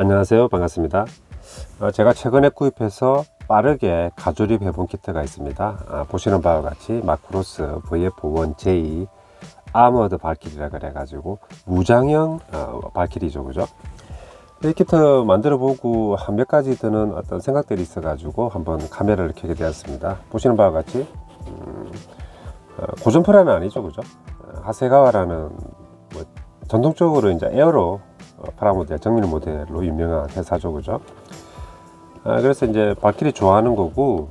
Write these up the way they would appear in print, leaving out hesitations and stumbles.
안녕하세요, 반갑습니다. 제가 최근에 구입해서 빠르게 가조립 해본 키트가 있습니다. 보시는 바와 같이 마크로스 VF1J 아머드 발키리라 그래가지고 무장형 발키리죠, 그죠? 이 키트 만들어 보고 한 몇 가지 드는 어떤 생각들이 있어 가지고 한번 카메라를 켜게 되었습니다. 보시는 바와 같이 고전프라는 아니죠, 그죠? 하세가와라는 뭐 전통적으로 이제 에어로 프라모델, 정밀 모델로 유명한 회사죠, 그죠? 그래서 이제 발키리 좋아하는 거고,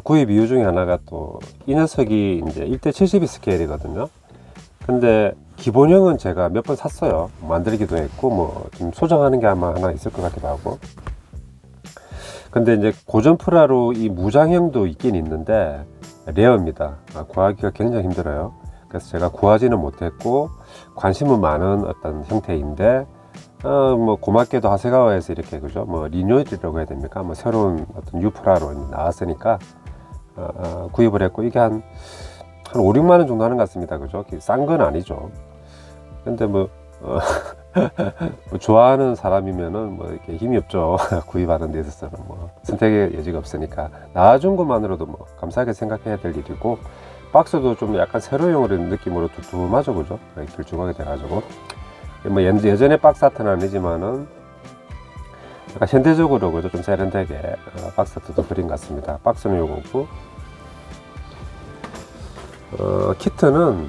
구입 이유 중에 하나가 또 이 녀석이 이제 1:72 스케일이거든요. 근데 기본형은 제가 몇 번 샀어요. 만들기도 했고, 뭐 좀 소정하는 게 아마 하나 있을 것 같기도 하고. 근데 이제 고전 프라로 이 무장형도 있긴 있는데 레어입니다. 구하기가 굉장히 힘들어요. 그래서 제가 구하지는 못했고 관심은 많은 어떤 형태인데 뭐 고맙게도 하세가와에서 이렇게 그죠, 뭐 리뉴얼이라고 해야 됩니까, 뭐 새로운 어떤 유프라로 나왔으니까 구입을 했고, 이게 한 5, 6만 원 정도 하는 것 같습니다, 그죠? 싼 건 아니죠. 근데 뭐 좋아하는 사람이면은 뭐 이렇게 힘이 없죠. 구입하는 데 있어서는 뭐 선택의 여지가 없으니까 나와준 것만으로도 뭐 감사하게 생각해야 될 일이고, 박스도 좀 약간 세로형으로 느낌으로 두툼하죠, 그죠? 길쭉하게 돼가지고 뭐 예전에 박스 아트는 아니지만은 약간 현대적으로 그죠, 좀 세련되게 박스 아트도 그린 것 같습니다. 박스는 요거고, 키트는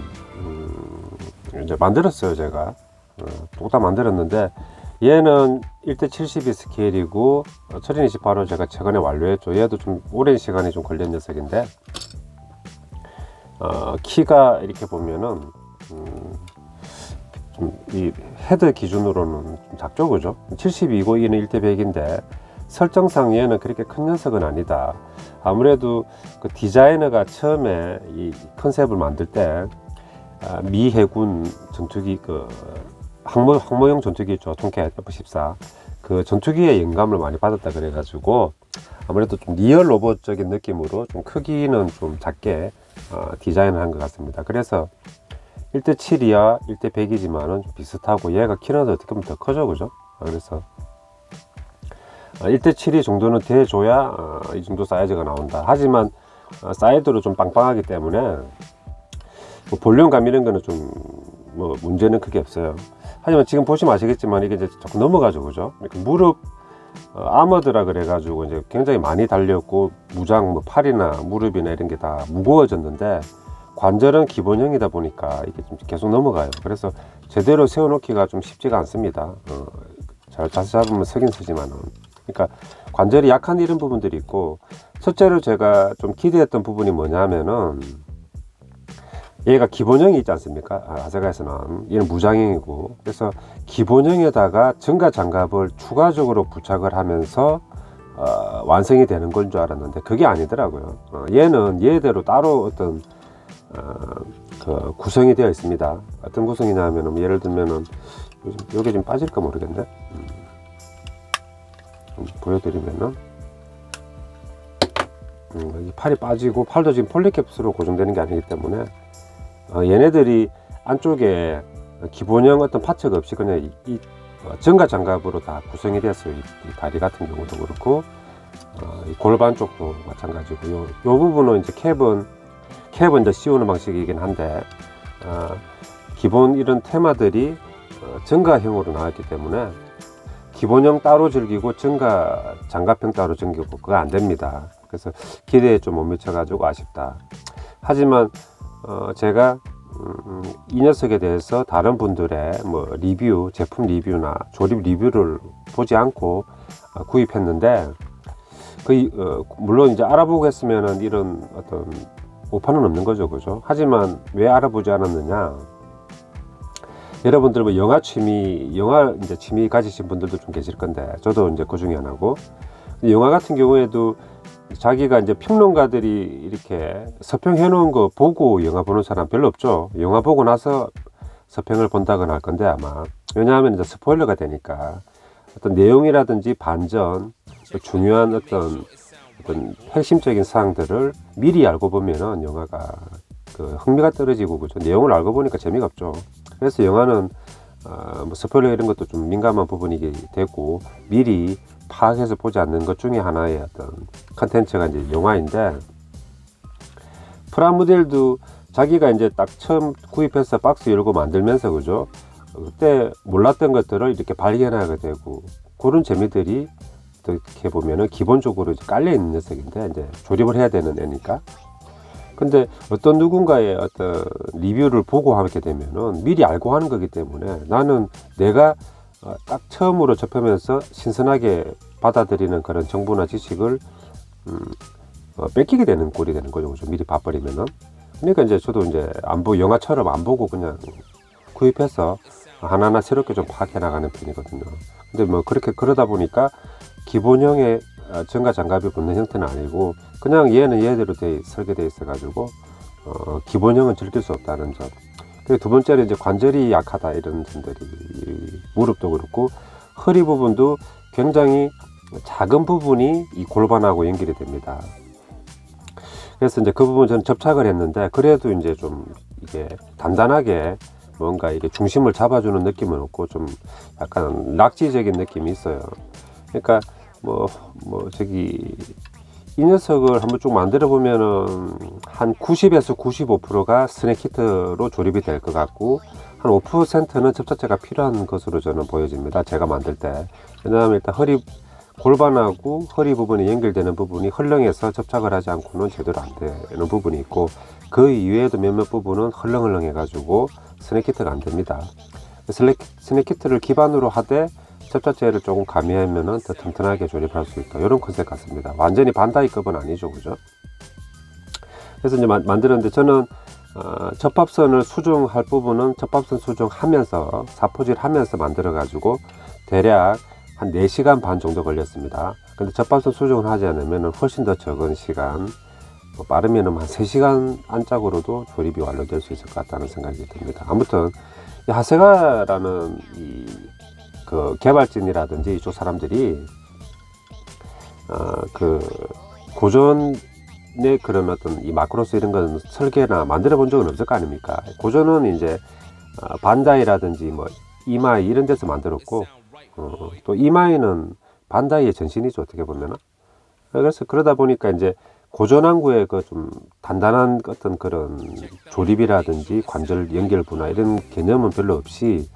이제 만들었어요, 제가. 뚝딱 만들었는데 얘는 1:72 스케일이고 처리닛이 바로 제가 최근에 완료했죠. 얘도 좀 오랜 시간이 좀 걸린 녀석인데 키가 이렇게 보면은 좀 이 헤드 기준으로는 좀 작죠, 그죠? 72고 얘는 1:100인데 설정상 얘는 그렇게 큰 녀석은 아니다. 아무래도 그 디자이너가 처음에 이 컨셉을 만들 때 미 해군 전투기 그 항모형 전투기 있죠, 통캣 F-14, 그 전투기의 영감을 많이 받았다 그래가지고 아무래도 좀 리얼 로봇적인 느낌으로 좀 크기는 좀 작게 디자인을 한 것 같습니다. 그래서 1:7이야 1:100이지만은 좀 비슷하고, 얘가 키는 어떻게 보면 더 커져, 그죠? 그래서 1:7이 정도는 돼줘야 이 정도 사이즈가 나온다. 하지만 사이드로 좀 빵빵하기 때문에 뭐 볼륨감 이런 거는 좀 뭐 문제는 크게 없어요. 하지만 지금 보시면 아시겠지만 이게 이제 조금 넘어가죠, 그죠? 무릎 아머드라 그래가지고 이제 굉장히 많이 달렸고, 무장 뭐 팔이나 무릎이나 이런 게 다 무거워졌는데 관절은 기본형이다 보니까 이게 좀 계속 넘어가요. 그래서 제대로 세워놓기가 좀 쉽지가 않습니다. 잘 자세 잡으면 서긴 서지만은, 그러니까 관절이 약한 이런 부분들이 있고, 첫째로 제가 좀 기대했던 부분이 뭐냐면은 얘가 기본형이 있지 않습니까? 하세가에서는 얘는 무장형이고, 그래서 기본형에다가 증가 장갑을 추가적으로 부착을 하면서 완성이 되는 건 줄 알았는데 그게 아니더라고요. 얘는 얘대로 따로 어떤 그 구성이 되어 있습니다. 어떤 구성이냐면은 예를 들면은 여기 좀 빠질까 모르겠네. 좀 보여드리면은 여기 팔이 빠지고, 팔도 지금 폴리캡스로 고정되는 게 아니기 때문에 얘네들이 안쪽에 기본형 어떤 파츠가 없이 그냥 이 증가 장갑으로 다 구성이 됐어요. 이 다리 같은 경우도 그렇고 이 골반 쪽도 마찬가지고, 요 부분은 이제 캡은 이제 씌우는 방식이긴 한데 기본 이런 테마들이 증가형으로 나왔기 때문에 기본형 따로 즐기고 증가 장갑형 따로 즐기고 그거 안 됩니다. 그래서 기대에 좀 못 미쳐 가지고 아쉽다. 하지만 제가 이 녀석에 대해서 다른 분들의 뭐 리뷰, 제품 리뷰나 조립 리뷰를 보지 않고 구입했는데 물론 이제 알아보고 했으면은 이런 어떤 오판은 없는 거죠, 그죠? 하지만 왜 알아보지 않았느냐? 여러분들 뭐 영화 이제 취미 가지신 분들도 좀 계실 건데 저도 이제 그 중에 하나고, 영화 같은 경우에도 자기가 이제 평론가들이 이렇게 서평해 놓은 거 보고 영화 보는 사람 별로 없죠. 영화 보고 나서 서평을 본다거나 할 건데 아마, 왜냐하면 이제 스포일러가 되니까 어떤 내용이라든지 반전, 중요한 어떤 핵심적인 사항들을 미리 알고 보면은 영화가 그 흥미가 떨어지고, 그죠? 내용을 알고 보니까 재미가 없죠. 그래서 영화는 뭐 스포일러 이런 것도 좀 민감한 부분이 되고 미리 파악해서 보지 않는 것 중에 하나의 어떤 컨텐츠가 이제 영화인데, 프라모델도 자기가 이제 딱 처음 구입해서 박스 열고 만들면서 그죠, 그때 몰랐던 것들을 이렇게 발견하게 되고, 그런 재미들이 어떻게 보면은 기본적으로 이제 깔려 있는 녀석인데, 이제 조립을 해야 되는 애니까. 근데 어떤 누군가의 어떤 리뷰를 보고 하게 되면은 미리 알고 하는 거기 때문에, 나는 내가 딱 처음으로 접하면서 신선하게 받아들이는 그런 정보나 지식을 뺏기게 되는 꼴이 되는 거죠. 그죠? 미리 봐버리면은. 그러니까 이제 저도 이제 영화처럼 안 보고 그냥 구입해서 하나하나 새롭게 좀 파악해 나가는 편이거든요. 근데 뭐 그렇게 그러다 보니까 기본형의 전가 장갑이 붙는 형태는 아니고, 그냥 얘는 얘대로 설계되어 있어 가지고 기본형은 즐길 수 없다는 점. 그리고 두 번째는 이제 관절이 약하다 이런 점들이, 무릎도 그렇고 허리 부분도 굉장히 작은 부분이 이 골반하고 연결이 됩니다. 그래서 이제 그 부분 저는 접착을 했는데, 그래도 이제 좀 이게 단단하게 뭔가 이게 중심을 잡아주는 느낌은 없고 좀 약간 낙지적인 느낌이 있어요. 그러니까 이 녀석을 한번 쭉 만들어 보면은 한 90에서 95%가 스낵 키트로 조립이 될 것 같고, 한 5%는 접착제가 필요한 것으로 저는 보여집니다. 제가 만들 때. 왜냐하면 일단 골반하고 허리 부분이 연결되는 부분이 헐렁해서 접착을 하지 않고는 제대로 안 되는 부분이 있고, 그 이외에도 몇몇 부분은 헐렁헐렁해 가지고 스낵 키트가 안 됩니다. 스낵 키트를 기반으로 하되 접착제를 조금 가미하면은 더 튼튼하게 조립할 수 있다, 이런 컨셉 같습니다. 완전히 반다이급은 아니죠, 그죠? 그래서 이제 만드는데, 저는 접합선을 수정할 부분은 접합선 수정하면서 사포질 하면서 만들어 가지고 대략 한 4시간 반 정도 걸렸습니다. 근데 접합선 수정을 하지 않으면 훨씬 더 적은 시간, 빠르면 한 3시간 안짝으로도 조립이 완료될 수 있을 것 같다는 생각이 듭니다. 아무튼 이 하세가라는 그 개발진이라든지 이쪽 사람들이 그 고전의 그런 어떤 이 마크로스 이런 건 설계나 만들어 본 적은 없을 거 아닙니까? 고전은 이제 반다이라든지 뭐 이마이 이런 데서 만들었고, 또 이마이는 반다이의 전신이죠, 어떻게 보면은. 그래서 그러다 보니까 이제 고전항구의 그 좀 단단한 어떤 그런 조립이라든지 관절 연결 분화 이런 개념은 별로 없이,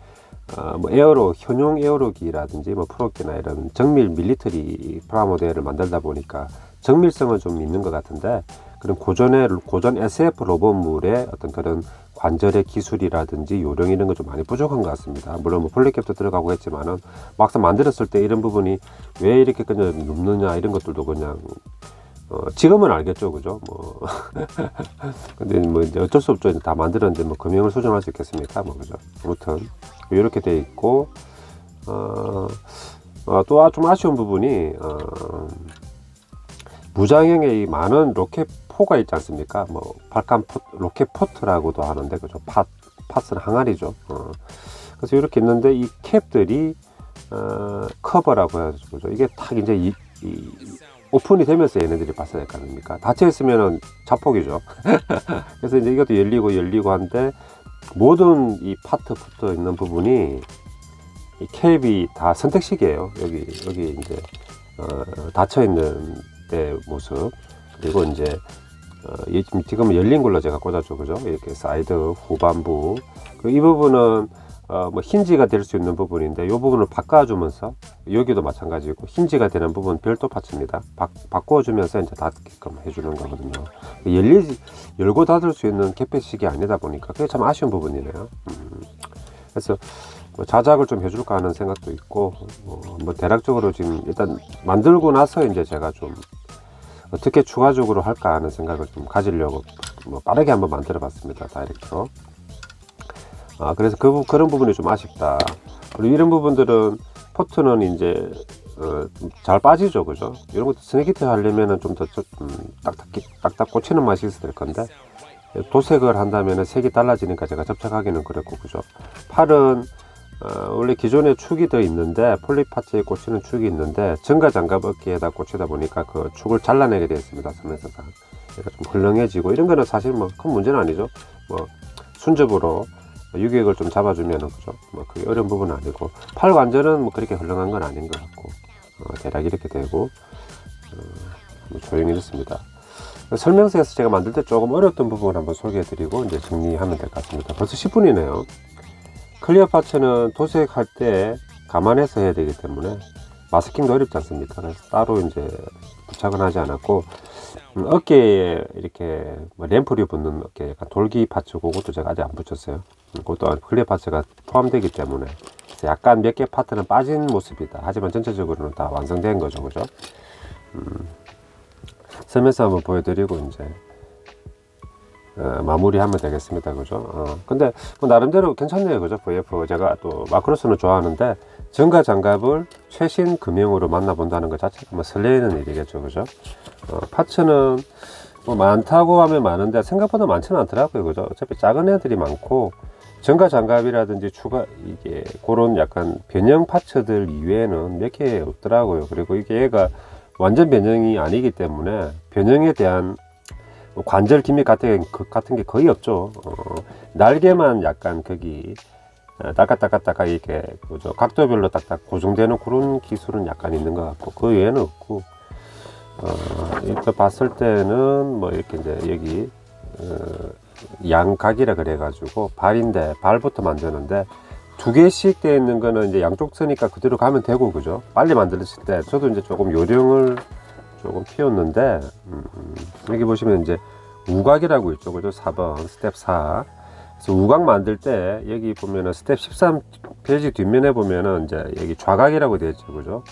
뭐 현용 에어로기라든지 뭐 프로기나 이런 정밀 밀리터리 프라모델을 만들다 보니까 정밀성은 좀 있는 것 같은데, 그런 고전 SF 로봇물의 어떤 그런 관절의 기술이라든지 요령 이런 거 좀 많이 부족한 것 같습니다. 물론 뭐 폴리캡도 들어가고 했지만은 막상 만들었을 때 이런 부분이 왜 이렇게 그냥 눕느냐 이런 것들도 그냥 지금은 알겠죠, 그죠? 뭐 근데 뭐 이제 어쩔 수 없죠. 다 만들었는데 뭐 금형을 수정할 수 있겠습니까, 뭐 그죠? 아무튼 이렇게 돼 있고, 또 좀 아쉬운 부분이 무장형의 이 많은 로켓포가 있지 않습니까? 뭐 발칸 로켓 포트라고도 하는데, 그죠? 팟은 항아리죠. 그래서 이렇게 있는데 이 캡들이 커버라고 해야죠, 그죠? 이게 탁 이제 오픈이 되면서 얘네들이 발사될 거 아닙니까? 닫혀 있으면은 자폭이죠. 그래서 이제 이것도 열리고 한데, 모든 이 파트 붙어 있는 부분이 이 캡이 다 선택식이에요. 여기 이제 닫혀 있는 때 모습, 그리고 이제 지금 열린 걸로 제가 꽂았죠, 그죠? 이렇게 사이드 후반부, 이 부분은 뭐 힌지가 될 수 있는 부분인데, 이 부분을 바꿔주면서, 여기도 마찬가지고 힌지가 되는 부분 별도 파츠입니다. 바꿔주면서 이제 닫게끔 해주는 거거든요. 열고 닫을 수 있는 개폐식이 아니다 보니까 그게 참 아쉬운 부분이네요. 그래서 뭐 자작을 좀 해줄까 하는 생각도 있고, 뭐 대략적으로 지금 일단 만들고 나서 이제 제가 좀 어떻게 추가적으로 할까 하는 생각을 좀 가지려고 뭐 빠르게 한번 만들어 봤습니다, 다이렉트로. 그래서 그런 부분이 좀 아쉽다. 그리고 이런 부분들은 포트는 이제 잘 빠지죠, 그죠? 이런 것도 스낵키트 하려면은 좀 더 딱딱 꽂히는 맛이 있어야 될 건데, 도색을 한다면은 색이 달라지니까 제가 접착하기는 그랬고, 그죠? 팔은 원래 기존에 축이 더 있는데, 폴리파츠에 꽂히는 축이 있는데 전가 장갑 어깨에다 꽂히다 보니까 그 축을 잘라내게 되어 있습니다, 소매서가. 그러니까 좀 헐렁해지고, 이런 거는 사실 뭐 큰 문제는 아니죠. 뭐 순접으로 유격을 좀 잡아주면은, 그죠? 뭐 그게 어려운 부분은 아니고, 팔 관절은 뭐 그렇게 헐렁한 건 아닌 것 같고, 대략 이렇게 되고, 뭐 조용히 됐습니다. 설명서에서 제가 만들 때 조금 어려웠던 부분을 한번 소개해드리고 이제 정리하면 될 것 같습니다. 벌써 10분이네요. 클리어 파츠는 도색할 때 감안해서 해야 되기 때문에 마스킹도 어렵지 않습니까? 그래서 따로 이제 부착은 하지 않았고, 어깨에 이렇게 뭐 램프를 붙는 어깨 약간 돌기 파츠, 그것도 제가 아직 안 붙였어요. 그것도 클리어 파츠가 포함되기 때문에 약간 몇 개 파트는 빠진 모습이다. 하지만 전체적으로는 다 완성된 거죠, 그죠? 설명서 한번 보여드리고 이제 마무리하면 되겠습니다, 그죠? 근데 뭐 나름대로 괜찮네요, 그죠? VF 제가 또 마크로스는 좋아하는데 전가 장갑을 최신 금형으로 만나본다는 것 자체가 뭐 설레이는 일이겠죠, 그죠? 파츠는 뭐 많다고 하면 많은데 생각보다 많지는 않더라고요, 그죠? 어차피 작은 애들이 많고 전가 장갑이라든지 추가 이게 그런 약간 변형 파츠들 이외에는 몇 개 없더라고요. 그리고 이게 얘가 완전 변형이 아니기 때문에 변형에 대한 관절 기믹 같은 게 거의 없죠. 날개만 약간 거기 따까따까따까 이렇게 그죠? 각도별로 딱딱 고정되는 그런 기술은 약간 있는 것 같고 그 외에는 없고, 이렇게 봤을 때는 뭐 이렇게 이제 여기 양각이라 그래가지고 발인데 발부터 만드는데 두 개씩 되어 있는 거는 이제 양쪽 쓰니까 그대로 가면 되고, 그죠? 빨리 만들었을 때 저도 이제 조금 요령을 조금 피웠는데, 여기 보시면 이제 우각이라고 있죠, 그죠? 4번 스텝 4. 그래서 우각 만들 때 여기 보면은 스텝 13 페이지 뒷면에 보면은 이제 여기 좌각이라고 되어 있죠, 그죠?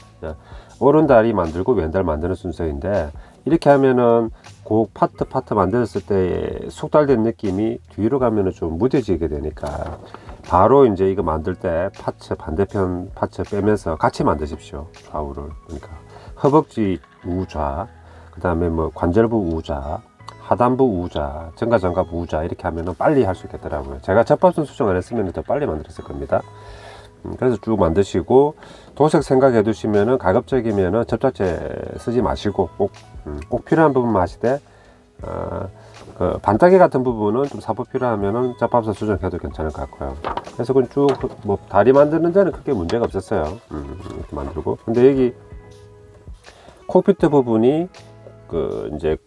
오른 다리 만들고 왼 다리 만드는 순서인데, 이렇게 하면은 그 파트 만들었을 때 숙달된 느낌이 뒤로 가면은 좀 무뎌지게 되니까 바로 이제 이거 만들 때 파츠 반대편 파츠 빼면서 같이 만드십시오, 좌우를. 그러니까 허벅지 우좌, 그 다음에 뭐 관절부 우좌, 하단부 우좌, 전가장갑 우좌 이렇게 하면은 빨리 할 수 있겠더라고요. 제가 접합선 수정 안 했으면 더 빨리 만들었을 겁니다. 그래서 쭉 만드시고 도색 생각해 두시면은 가급적이면은 접착제 쓰지 마시고 꼭 필요한 부분만 하시되, 그 반따개 같은 부분은 좀 사포 필요하면은 접합선 수정해도 괜찮을 것 같고요. 그래서 그건 쭉 뭐 다리 만드는 데는 크게 문제가 없었어요. 이렇게 만들고. 근데 여기 콕피트 부분이 그 이제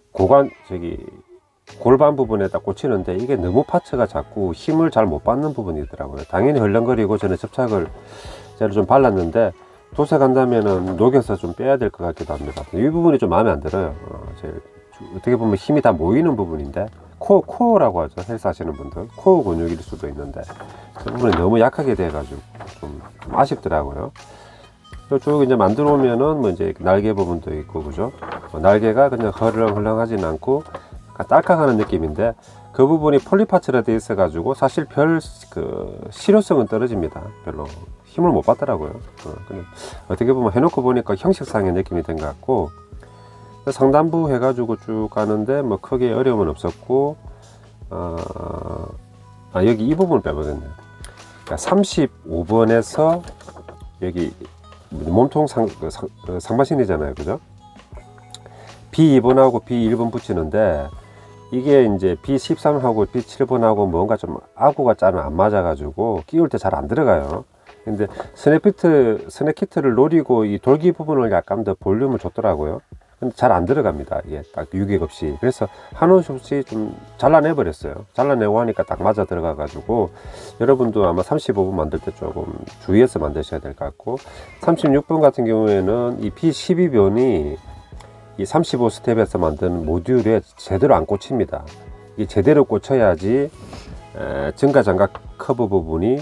골반 부분에 딱 꽂히는데 이게 너무 파츠가 자꾸 힘을 잘 못 받는 부분이더라고요. 당연히 헐렁거리고 저는 접착을 제가 좀 발랐는데 도색한다면은 녹여서 좀 빼야 될 것 같기도 합니다. 이 부분이 좀 마음에 안 들어요. 어떻게 보면 힘이 다 모이는 부분인데 코어라고 하죠. 헬스 하시는 분들 코어 근육일 수도 있는데 그 부분이 너무 약하게 돼 가지고 좀 아쉽더라고요. 쭉 이제 만들어 오면은 뭐 이제 날개 부분도 있고, 그죠? 날개가 그냥 헐렁헐렁하진 않고 딸깍하는 느낌인데 그 부분이 폴리파츠라 되어 있어 가지고 사실 별 그 실효성은 떨어집니다. 별로 힘을 못 받더라고요. 근데 어떻게 보면 해놓고 보니까 형식상의 느낌이 된 것 같고, 상단부 해가지고 쭉 가는데 뭐 크게 어려움은 없었고, 여기 이 부분을 빼버렸네요. 그러니까 35번에서 여기 몸통 상반신이잖아요, 그죠? B2번하고 B1번 붙이는데 이게 이제 B13하고 B7번하고 뭔가 좀 아구가 짜는 안 맞아가지고 끼울 때 잘 안 들어가요. 근데 스냅키트를 노리고 이 돌기 부분을 약간 더 볼륨을 줬더라고요. 근데 잘 안 들어갑니다. 이게 딱 유격 없이. 그래서 한 올 없이 좀 잘라내 버렸어요. 잘라내고 하니까 딱 맞아 들어가 가지고 여러분도 아마 35번 만들 때 조금 주의해서 만드셔야 될 것 같고, 36번 같은 경우에는 이 B12번이 이 35스텝에서 만든 모듈에 제대로 안 꽂힙니다. 이게 제대로 꽂혀야지 증가장갑 커브 부분이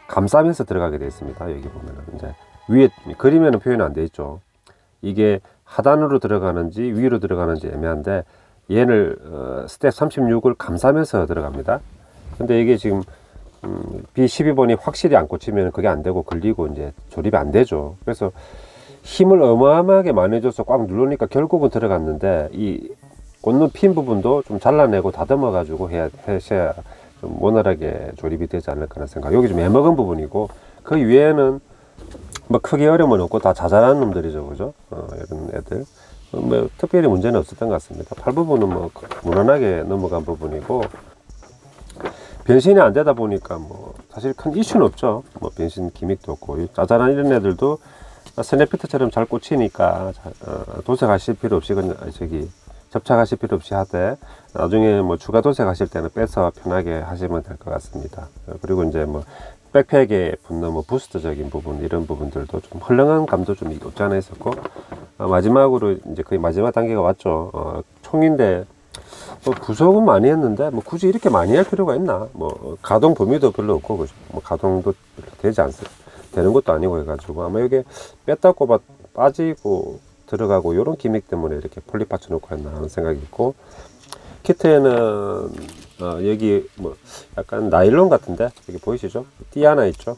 감싸면서 들어가게 되어 있습니다. 여기 보면은 이제 위에 그림에는 표현 안 돼 있죠. 이게 하단으로 들어가는지 위로 들어가는지 애매한데 얘를 스텝 36을 감싸면서 들어갑니다. 근데 이게 지금 B12번이 확실히 안 꽂히면 그게 안 되고 걸리고 이제 조립이 안 되죠. 그래서 힘을 어마어마하게 많이 줘서 꽉 누르니까 결국은 들어갔는데 이 꽂는 핀 부분도 좀 잘라내고 다듬어 가지고 해셔야 좀 원활하게 조립이 되지 않을까 하는 생각. 여기 좀 애먹은 부분이고 그 위에는 뭐 크게 어려움은 없고 다 자잘한 놈들이죠, 그죠? 이런 애들 뭐 특별히 문제는 없었던 것 같습니다. 팔 부분은 뭐 무난하게 넘어간 부분이고, 변신이 안 되다 보니까 뭐 사실 큰 이슈는 없죠. 뭐 변신 기믹도 없고 이 짜잘한 이런 애들도 스냅피트처럼 잘 꽂히니까 도색하실 필요 없이 그냥 저기 접착하실 필요 없이 하되 나중에 뭐 추가 도색하실 때는 빼서 편하게 하시면 될 것 같습니다. 그리고 이제 뭐 백팩에 붙는 뭐 부스트적인 부분 이런 부분들도 좀 헐렁한 감도 좀 없지 않아 있었고 마지막으로 이제 거의 마지막 단계가 왔죠. 총인데 뭐 부속은 많이 했는데 뭐 굳이 이렇게 많이 할 필요가 있나? 뭐 가동 범위도 별로 없고 그죠? 뭐 가동도 되지 않습니다. 되는 것도 아니고 해가지고 아마 이게 뺐다 꼽아 빠지고 들어가고 이런 기믹 때문에 이렇게 폴리 파츠 놓고 했나 하는 생각이 있고 키트에는 여기 뭐 약간 나일론 같은데 여기 보이시죠? 띠 하나 있죠?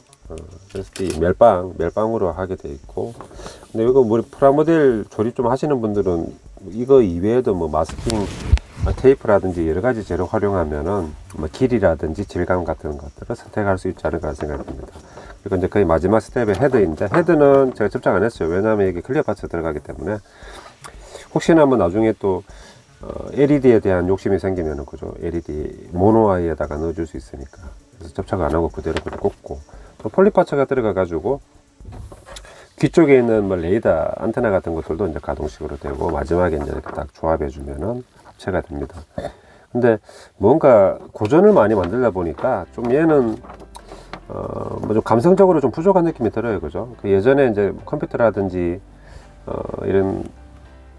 그래서 이 멜빵으로 하게 돼 있고 근데 이거 우리 프라모델 조립 좀 하시는 분들은 이거 이외에도 뭐 마스킹 테이프라든지 여러 가지 재료 활용하면은 뭐 길이라든지 질감 같은 것들을 선택할 수 있지 않을까 생각합니다. 그리고 이제 거의 마지막 스텝의 헤드인데 헤드는 제가 접착 안 했어요. 왜냐하면 이게 클리어 파츠 들어가기 때문에 혹시나 뭐 나중에 또 LED에 대한 욕심이 생기면은 그죠? LED 모노아이에다가 넣어줄 수 있으니까 그래서 접착 안 하고 그대로 그냥 꽂고 또 폴리파츠가 들어가 가지고 귀 쪽에 있는 뭐 레이더 안테나 같은 것들도 이제 가동식으로 되고 마지막에 이제 이렇게 딱 조합해 주면은 합체가 됩니다. 근데 뭔가 고전을 많이 만들다 보니까 좀 얘는 뭐 좀 감성적으로 좀 부족한 느낌이 들어요. 그죠? 그 예전에 이제 컴퓨터라든지 이런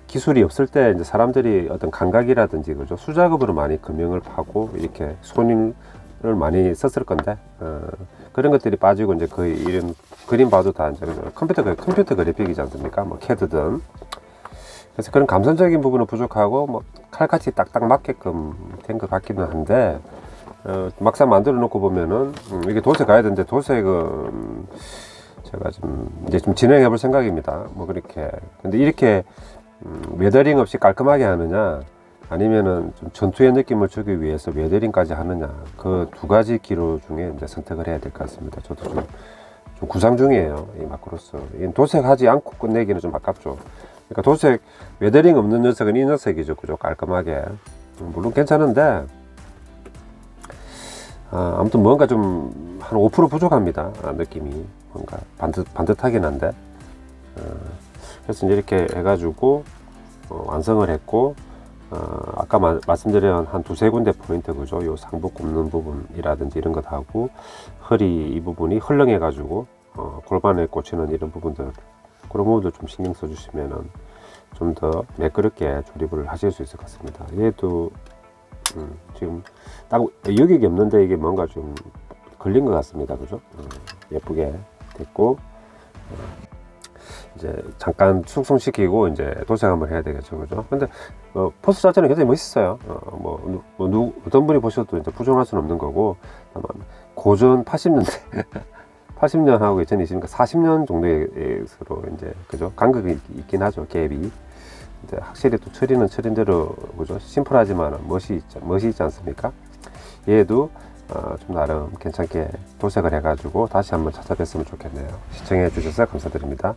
기술이 없을 때 이제 사람들이 어떤 감각이라든지 그죠? 수작업으로 많이 금형을 파고 이렇게 손을 많이 썼을 건데 그런 것들이 빠지고 이제 거의 이런 그림 봐도 다 이제 컴퓨터 그래픽이지 않습니까? 뭐 캐드든 그래서 그런 감성적인 부분은 부족하고 뭐 칼같이 딱딱 맞게끔 된 것 같기는 한데 막상 만들어 놓고 보면은 이게 도색 가야 되는데 도색은 제가 좀 이제 좀 진행해 볼 생각입니다. 뭐 그렇게 근데 이렇게 웨더링 없이 깔끔하게 하느냐 아니면은 좀 전투의 느낌을 주기 위해서 웨더링까지 하느냐 그 두 가지 기로 중에 이제 선택을 해야 될 것 같습니다. 저도 좀 구상 중이에요. 이 마크로스 도색하지 않고 끝내기는 좀 아깝죠. 그러니까 도색 웨더링 없는 녀석은 이 녀석이죠. 그죠? 깔끔하게 물론 괜찮은데 아무튼 뭔가 좀 한 5% 부족합니다. 느낌이 뭔가 반듯하긴 한데 그래서 이제 이렇게 해가지고 완성을 했고 아까 말씀드린 한 두세 군데 포인트 그죠? 요 상부 굽는 부분이라든지 이런 것 하고 허리 이 부분이 헐렁해 가지고 골반에 꽂히는 이런 부분들 그런 부분들 좀 신경 써 주시면은 좀 더 매끄럽게 조립을 하실 수 있을 것 같습니다. 얘도 지금 딱 여격이 없는데 이게 뭔가 좀 걸린 것 같습니다. 그죠? 예쁘게 됐고 이제 잠깐 숙성시키고 이제 도색 한번 해야 되겠죠. 그죠? 근데 포스 자체는 굉장히 멋있어요. 어떤 분이 보셔도 이제 부정할 수는 없는 거고 다만 고전 80년대 80년하고 2020니까 40년 정도의 서로 이제 그죠? 간극이 있긴 하죠. 갭이. 이제 확실히 또 처리는 처리대로 그죠? 심플하지만 멋이 있지 않습니까? 얘도 좀 나름 괜찮게 도색을 해가지고 다시 한번 찾아뵀으면 좋겠네요. 시청해 주셔서 감사드립니다.